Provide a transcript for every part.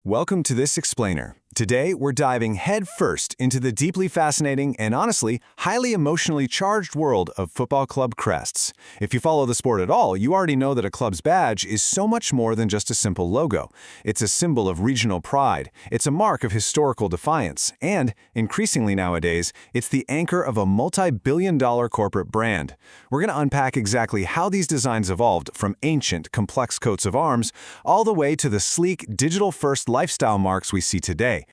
Welcome to this explainer. Today, we're diving headfirst into the deeply fascinating and honestly, highly emotionally charged world of football club crests. If you follow the sport at all, you already know that a club's badge is so much more than just a simple logo. It's a symbol of regional pride, it's a mark of historical defiance, and, increasingly nowadays, it's the anchor of a multi-billion-dollar corporate brand. We're going to unpack exactly how these designs evolved from ancient, complex coats of arms all the way to the sleek, digital-first lifestyle marks we see today.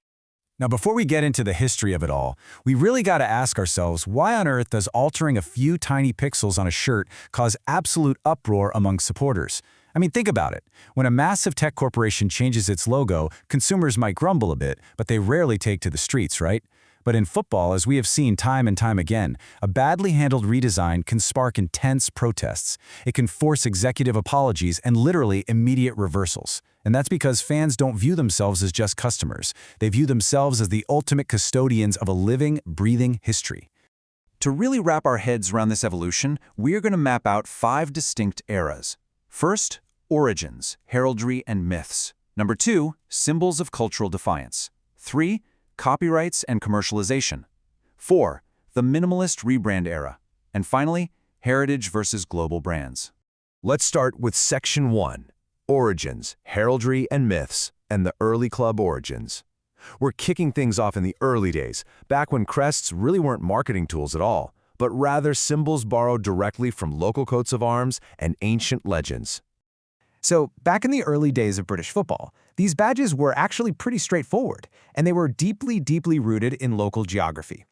Now, before we get into the history of it all, we really got to ask ourselves, why on earth does altering a few tiny pixels on a shirt cause absolute uproar among supporters? I mean, think about it. When a massive tech corporation changes its logo, consumers might grumble a bit, but they rarely take to the streets, right? But in football, as we have seen time and time again, a badly handled redesign can spark intense protests. It can force executive apologies and literally immediate reversals. And that's because fans don't view themselves as just customers. They view themselves as the ultimate custodians of a living, breathing history. To really wrap our heads around this evolution, we're going to map out 5 distinct eras. First, origins, heraldry, and myths. Number 2, symbols of cultural defiance. 3, copyrights and commercialization. 4, the minimalist rebrand era. And finally, heritage versus global brands. Let's start with Section 1, Origins, Heraldry and Myths, and the early club origins. We're kicking things off in the early days, back when crests really weren't marketing tools at all, but rather symbols borrowed directly from local coats of arms and ancient legends. So, back in the early days of British football, these badges were actually pretty straightforward, and they were deeply rooted in local geography.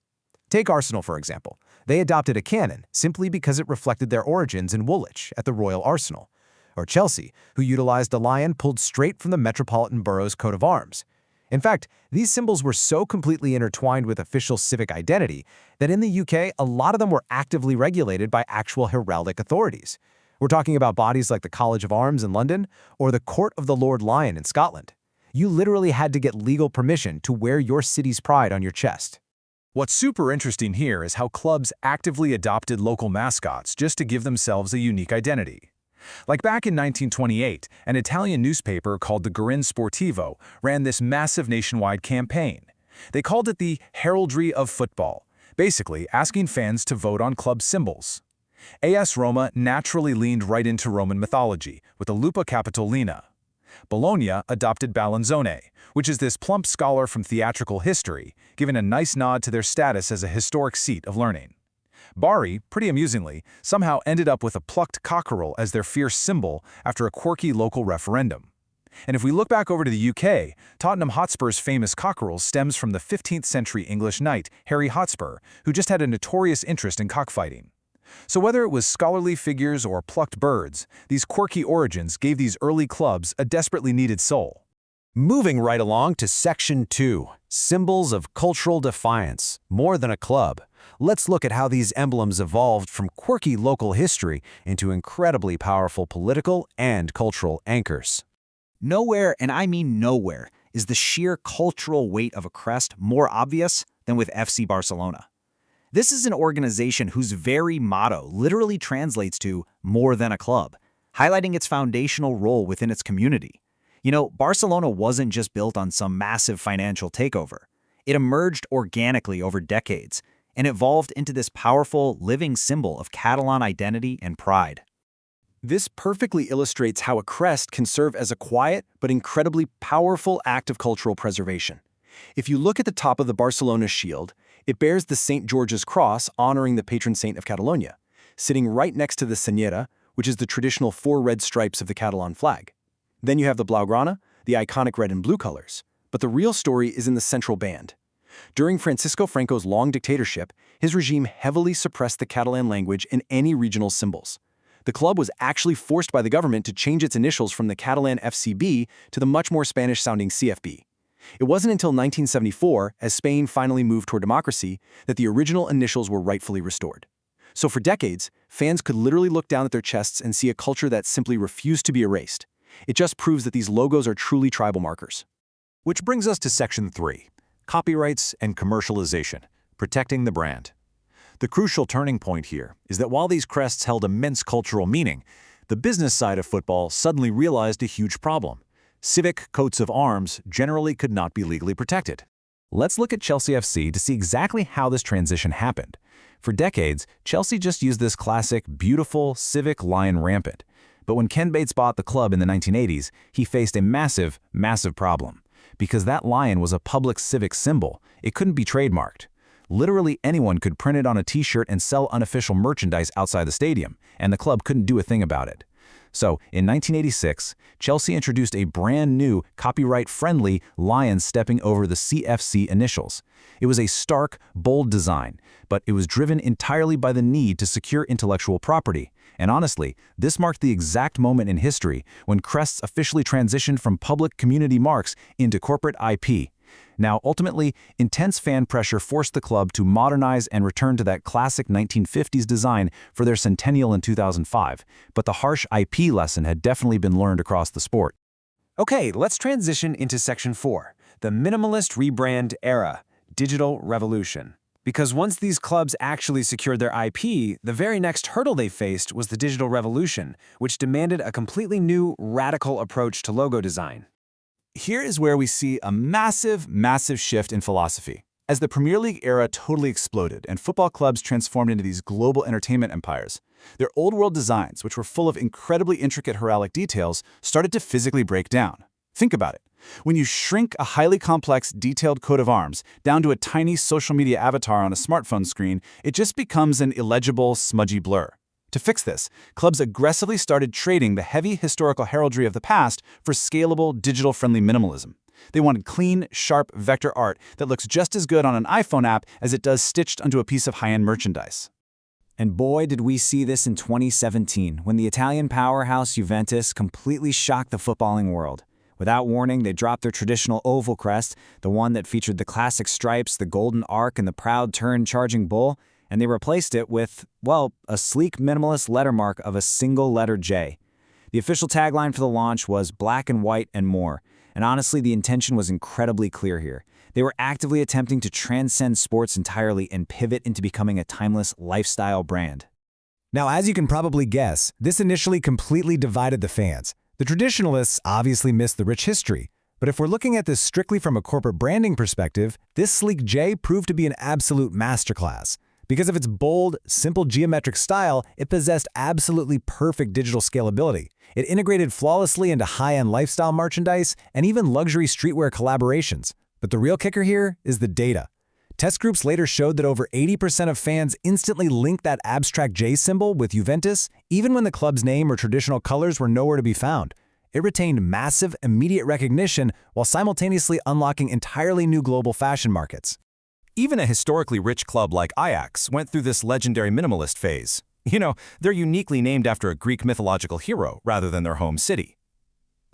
Take Arsenal, for example. They adopted a cannon simply because it reflected their origins in Woolwich at the Royal Arsenal. Or Chelsea, who utilized a lion pulled straight from the Metropolitan Borough's coat of arms. In fact, these symbols were so completely intertwined with official civic identity that in the UK, a lot of them were actively regulated by actual heraldic authorities. We're talking about bodies like the College of Arms in London or the Court of the Lord Lion in Scotland. You literally had to get legal permission to wear your city's pride on your chest. What's super interesting here is how clubs actively adopted local mascots just to give themselves a unique identity. Like back in 1928, an Italian newspaper called the Guerin Sportivo ran this massive nationwide campaign. They called it the Heraldry of Football, basically asking fans to vote on club symbols. AS Roma naturally leaned right into Roman mythology with the Lupa Capitolina. Bologna adopted Balanzone, which is this plump scholar from theatrical history, giving a nice nod to their status as a historic seat of learning. Bari, pretty amusingly, somehow ended up with a plucked cockerel as their fierce symbol after a quirky local referendum. And if we look back over to the UK, Tottenham Hotspur's famous cockerel stems from the 15th century English knight Harry Hotspur, who just had a notorious interest in cockfighting. So whether it was scholarly figures or plucked birds, these quirky origins gave these early clubs a desperately needed soul. Moving right along to Section 2, Symbols of Cultural Defiance, more than a club. Let's look at how these emblems evolved from quirky local history into incredibly powerful political and cultural anchors. Nowhere, and I mean nowhere, is the sheer cultural weight of a crest more obvious than with FC Barcelona. This is an organization whose very motto literally translates to more than a club, highlighting its foundational role within its community. You know, Barcelona wasn't just built on some massive financial takeover. It emerged organically over decades and evolved into this powerful, living symbol of Catalan identity and pride. This perfectly illustrates how a crest can serve as a quiet but incredibly powerful act of cultural preservation. If you look at the top of the Barcelona shield, it bears the St. George's Cross honoring the patron saint of Catalonia, sitting right next to the senyera, which is the traditional 4 red stripes of the Catalan flag. Then you have the Blaugrana, the iconic red and blue colors. But the real story is in the central band. During Francisco Franco's long dictatorship, his regime heavily suppressed the Catalan language and any regional symbols. The club was actually forced by the government to change its initials from the Catalan FCB to the much more Spanish-sounding CFB. It wasn't until 1974, as Spain finally moved toward democracy, that the original initials were rightfully restored. So for decades, fans could literally look down at their chests and see a culture that simply refused to be erased. It just proves that these logos are truly tribal markers. Which brings us to Section 3, Copyrights and Commercialization, Protecting the Brand. The crucial turning point here is that while these crests held immense cultural meaning, the business side of football suddenly realized a huge problem. civic coats of arms generally could not be legally protected. Let's look at Chelsea FC to see exactly how this transition happened. For decades, Chelsea just used this classic, beautiful, civic lion rampant. But when Ken Bates bought the club in the 1980s, he faced a massive, massive problem. Because that lion was a public civic symbol, it couldn't be trademarked. Literally anyone could print it on a t-shirt and sell unofficial merchandise outside the stadium, and the club couldn't do a thing about it. So, in 1986, Chelsea introduced a brand new, copyright-friendly lion stepping over the CFC initials. It was a stark, bold design, but it was driven entirely by the need to secure intellectual property. And honestly, this marked the exact moment in history when Crests officially transitioned from public community marks into corporate IP. Now, ultimately, intense fan pressure forced the club to modernize and return to that classic 1950s design for their centennial in 2005, but the harsh IP lesson had definitely been learned across the sport. Okay, let's transition into Section 4, the Minimalist Rebrand Era, Digital Revolution. Because once these clubs actually secured their IP, the very next hurdle they faced was the digital revolution, which demanded a completely new, radical approach to logo design. Here is where we see a massive, massive shift in philosophy. As the Premier League era totally exploded and football clubs transformed into these global entertainment empires, their old-world designs, which were full of incredibly intricate heraldic details, started to physically break down. Think about it. When you shrink a highly complex, detailed coat of arms down to a tiny social media avatar on a smartphone screen, it just becomes an illegible, smudgy blur. To fix this, clubs aggressively started trading the heavy historical heraldry of the past for scalable, digital-friendly minimalism. They wanted clean, sharp vector art that looks just as good on an iPhone app as it does stitched onto a piece of high-end merchandise. And boy, did we see this in 2017, when the Italian powerhouse Juventus completely shocked the footballing world. Without warning, they dropped their traditional oval crest, the one that featured the classic stripes, the golden arc, and the proud turn-charging bull, and they replaced it with, well, a sleek minimalist lettermark of a single letter J. The official tagline for the launch was black and white and more, and honestly, the intention was incredibly clear here. They were actively attempting to transcend sports entirely and pivot into becoming a timeless lifestyle brand. Now, as you can probably guess, this initially completely divided the fans. The traditionalists obviously missed the rich history, but if we're looking at this strictly from a corporate branding perspective, this sleek J proved to be an absolute masterclass. Because of its bold, simple geometric style, it possessed absolutely perfect digital scalability. It integrated flawlessly into high-end lifestyle merchandise and even luxury streetwear collaborations. But the real kicker here is the data. Test groups later showed that over 80% of fans instantly linked that abstract J symbol with Juventus, even when the club's name or traditional colors were nowhere to be found. It retained massive, immediate recognition while simultaneously unlocking entirely new global fashion markets. Even a historically rich club like Ajax went through this legendary minimalist phase. You know, they're uniquely named after a Greek mythological hero rather than their home city.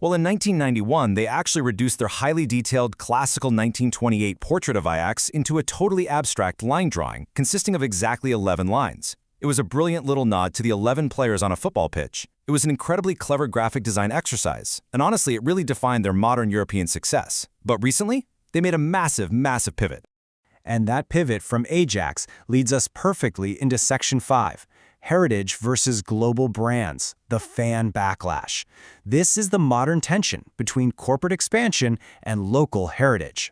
Well, in 1991, they actually reduced their highly detailed classical 1928 portrait of Ajax into a totally abstract line drawing consisting of exactly 11 lines. It was a brilliant little nod to the 11 players on a football pitch. It was an incredibly clever graphic design exercise, and honestly, it really defined their modern European success. But recently, they made a massive, massive pivot. And that pivot from Ajax leads us perfectly into Section 5, Heritage versus Global Brands, the Fan Backlash. This is the modern tension between corporate expansion and local heritage.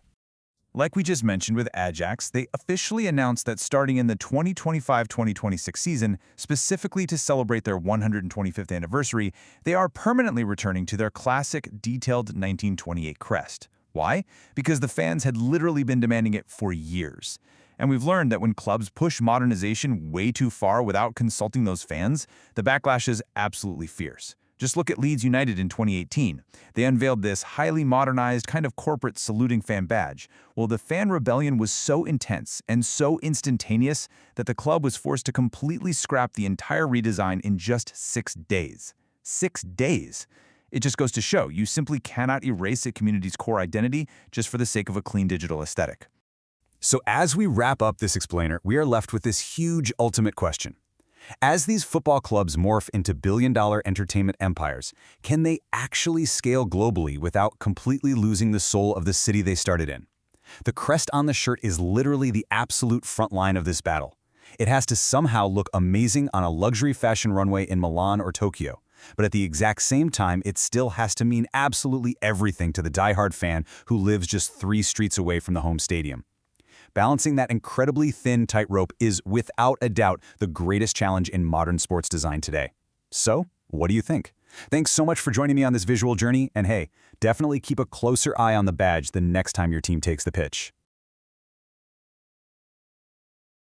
Like we just mentioned with Ajax, they officially announced that starting in the 2025-2026 season, specifically to celebrate their 125th anniversary, they are permanently returning to their classic, detailed 1928 crest. Why? Because the fans had literally been demanding it for years. And we've learned that when clubs push modernization way too far without consulting those fans, the backlash is absolutely fierce. Just look at Leeds United in 2018. They unveiled this highly modernized, kind of corporate saluting fan badge. Well, the fan rebellion was so intense and so instantaneous that the club was forced to completely scrap the entire redesign in just 6 days. 6 days! It just goes to show you simply cannot erase a community's core identity just for the sake of a clean digital aesthetic. So as we wrap up this explainer, we are left with this huge ultimate question. As these football clubs morph into billion-dollar entertainment empires, can they actually scale globally without completely losing the soul of the city they started in? The crest on the shirt is literally the absolute front line of this battle. It has to somehow look amazing on a luxury fashion runway in Milan or Tokyo, But at the exact same time, it still has to mean absolutely everything to the diehard fan who lives just 3 streets away from the home stadium. Balancing that incredibly thin tightrope is, without a doubt, the greatest challenge in modern sports design today. So, what do you think? Thanks so much for joining me on this visual journey, and hey, definitely keep a closer eye on the badge the next time your team takes the pitch.